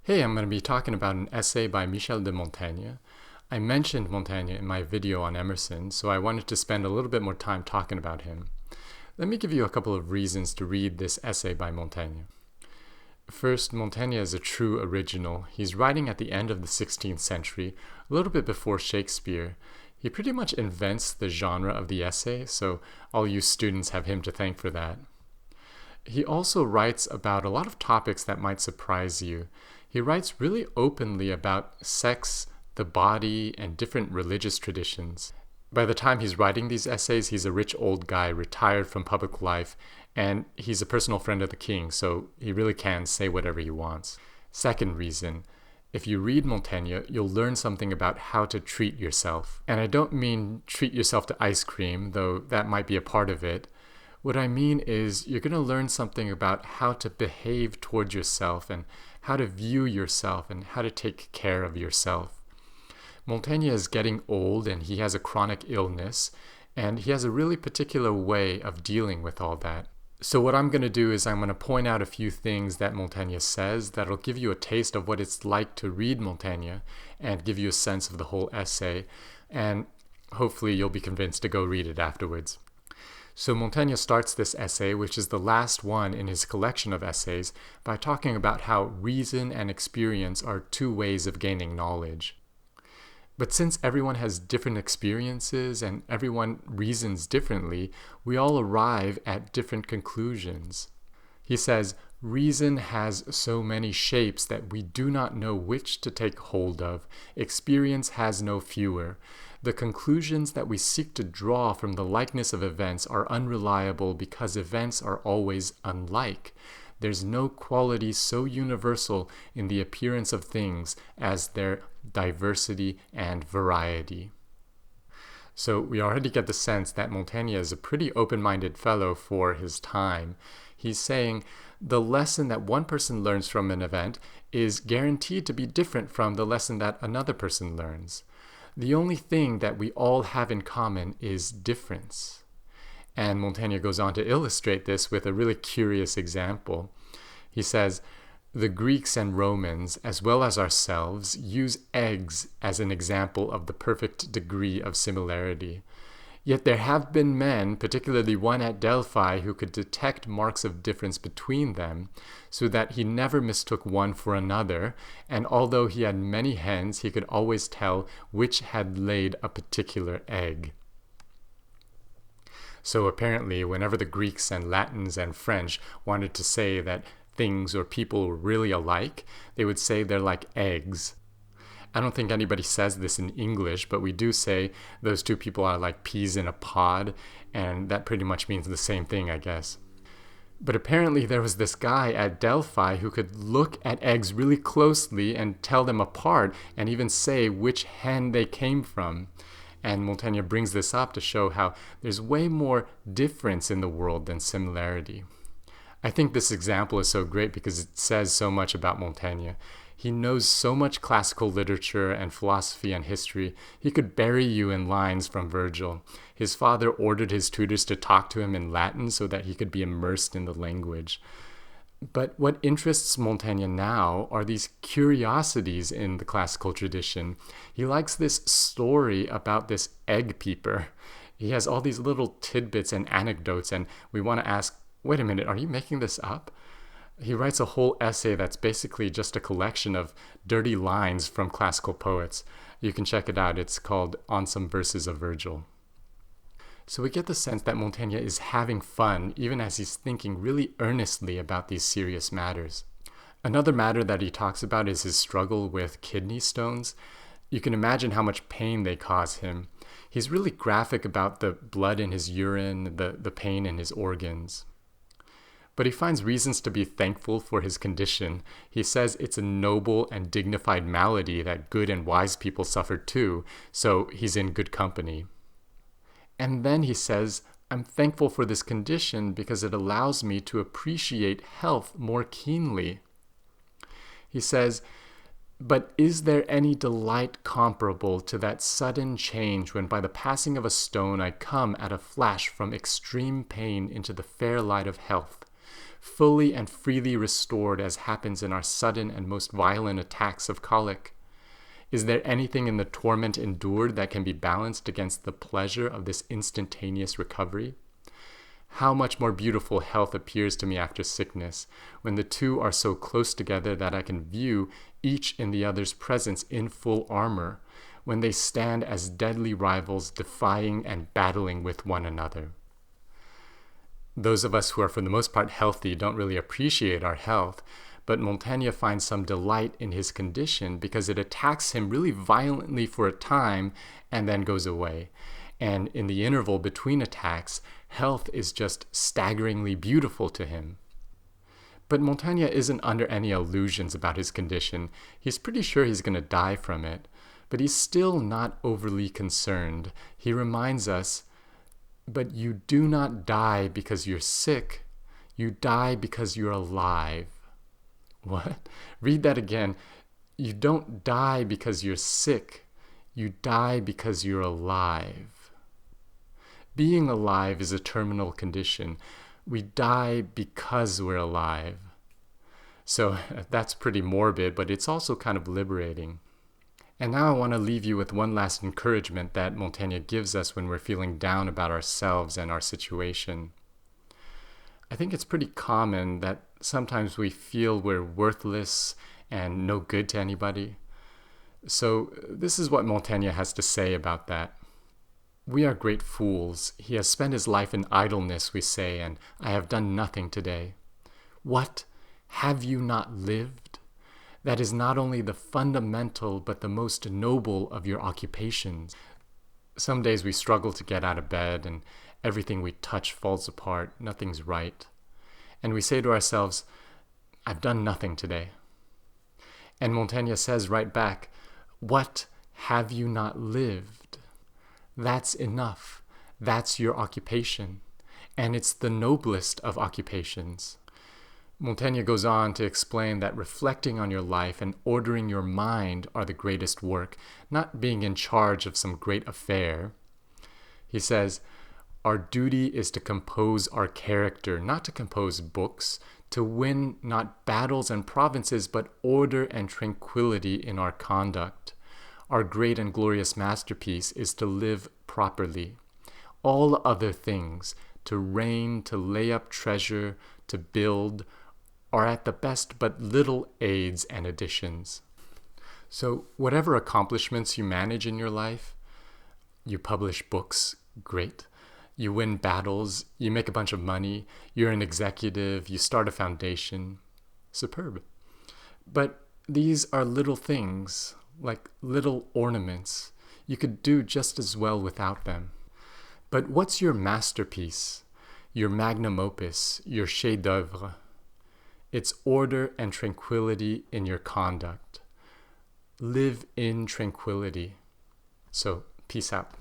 Hey, I'm going to be talking about an essay by Michel de Montaigne. I mentioned Montaigne in my video on Emerson, so I wanted to spend a little bit more time talking about him. Let me give you a couple of reasons to read this essay by Montaigne. First, Montaigne is a true original. He's writing at the end of the 16th century, a little bit before Shakespeare. He pretty much invents the genre of the essay, so all you students have him to thank for that. He also writes about a lot of topics that might surprise you. He writes really openly about sex, the body, and different religious traditions. By the time he's writing these essays, he's a rich old guy, retired from public life, and he's a personal friend of the king, so he really can say whatever he wants. Second reason, if you read Montaigne, you'll learn something about how to treat yourself. And I don't mean treat yourself to ice cream, though that might be a part of it. What I mean is you're going to learn something about how to behave towards yourself and how to view yourself and how to take care of yourself. Montaigne is getting old and he has a chronic illness, and he has a really particular way of dealing with all that. So what I'm going to do is I'm going to point out a few things that Montaigne says that'll give you a taste of what it's like to read Montaigne and give you a sense of the whole essay, and hopefully you'll be convinced to go read it afterwards. So Montaigne starts this essay, which is the last one in his collection of essays, by talking about how reason and experience are two ways of gaining knowledge. But since everyone has different experiences and everyone reasons differently, we all arrive at different conclusions. He says, reason has so many shapes that we do not know which to take hold of. Experience has no fewer. The conclusions that we seek to draw from the likeness of events are unreliable because events are always unlike. There's no quality so universal in the appearance of things as their diversity and variety. So we already get the sense that Montaigne is a pretty open-minded fellow for his time. He's saying the lesson that one person learns from an event is guaranteed to be different from the lesson that another person learns. The only thing that we all have in common is difference. And Montaigne goes on to illustrate this with a really curious example. He says, the Greeks and Romans, as well as ourselves, use eggs as an example of the perfect degree of similarity. Yet there have been men, particularly one at Delphi, who could detect marks of difference between them, so that he never mistook one for another, and although he had many hens, he could always tell which had laid a particular egg. So apparently, whenever the Greeks and Latins and French wanted to say that things or people were really alike, they would say they're like eggs. I don't think anybody says this in English, but we do say those two people are like peas in a pod, and that pretty much means the same thing, I guess. But apparently there was this guy at Delphi who could look at eggs really closely and tell them apart and even say which hen they came from. And Montaigne brings this up to show how there's way more difference in the world than similarity. I think this example is so great because it says so much about Montaigne. He knows so much classical literature and philosophy and history, he could bury you in lines from Virgil. His father ordered his tutors to talk to him in Latin so that he could be immersed in the language. But what interests Montaigne now are these curiosities in the classical tradition. He likes this story about this egg peeper. He has all these little tidbits and anecdotes, and we want to ask, wait a minute, are you making this up? He writes a whole essay that's basically just a collection of dirty lines from classical poets. You can check it out. It's called On Some Verses of Virgil. So we get the sense that Montaigne is having fun, even as he's thinking really earnestly about these serious matters. Another matter that he talks about is his struggle with kidney stones. You can imagine how much pain they cause him. He's really graphic about the blood in his urine, the pain in his organs. But he finds reasons to be thankful for his condition. He says it's a noble and dignified malady that good and wise people suffer too, so he's in good company. And then he says, I'm thankful for this condition because it allows me to appreciate health more keenly. He says, but is there any delight comparable to that sudden change when by the passing of a stone I come at a flash from extreme pain into the fair light of health? fully and freely restored as happens in our sudden and most violent attacks of colic? Is there anything in the torment endured that can be balanced against the pleasure of this instantaneous recovery? How much more beautiful health appears to me after sickness, when the two are so close together that I can view each in the other's presence in full armor, when they stand as deadly rivals defying and battling with one another. Those of us who are for the most part healthy don't really appreciate our health, but Montaigne finds some delight in his condition because it attacks him really violently for a time and then goes away. And in the interval between attacks, health is just staggeringly beautiful to him. But Montaigne isn't under any illusions about his condition. He's pretty sure he's going to die from it, but he's still not overly concerned. He reminds us, but you do not die because you're sick. You die because you're alive. What? Read that again. You don't die because you're sick. You die because you're alive. Being alive is a terminal condition. We die because we're alive. So that's pretty morbid, but it's also kind of liberating. And now I want to leave you with one last encouragement that Montaigne gives us when we're feeling down about ourselves and our situation. I think it's pretty common that sometimes we feel we're worthless and no good to anybody. So this is what Montaigne has to say about that. We are great fools. He has spent his life in idleness, we say, and I have done nothing today. What? Have you not lived? That is not only the fundamental, but the most noble of your occupations. Some days we struggle to get out of bed, and everything we touch falls apart. Nothing's right. And we say to ourselves, I've done nothing today. And Montaigne says right back, what have you not lived? That's enough. That's your occupation. And it's the noblest of occupations. Montaigne goes on to explain that reflecting on your life and ordering your mind are the greatest work, not being in charge of some great affair. He says, our duty is to compose our character, not to compose books, to win not battles and provinces, but order and tranquility in our conduct. Our great and glorious masterpiece is to live properly. All other things, to reign, to lay up treasure, to build, are at the best but little aids and additions. So whatever accomplishments you manage in your life, you publish books, great. You win battles, you make a bunch of money, you're an executive, you start a foundation, superb. But these are little things, like little ornaments. You could do just as well without them. But what's your masterpiece, your magnum opus, your chef-d'œuvre? It's order and tranquility in your conduct. Live in tranquility. So, peace out.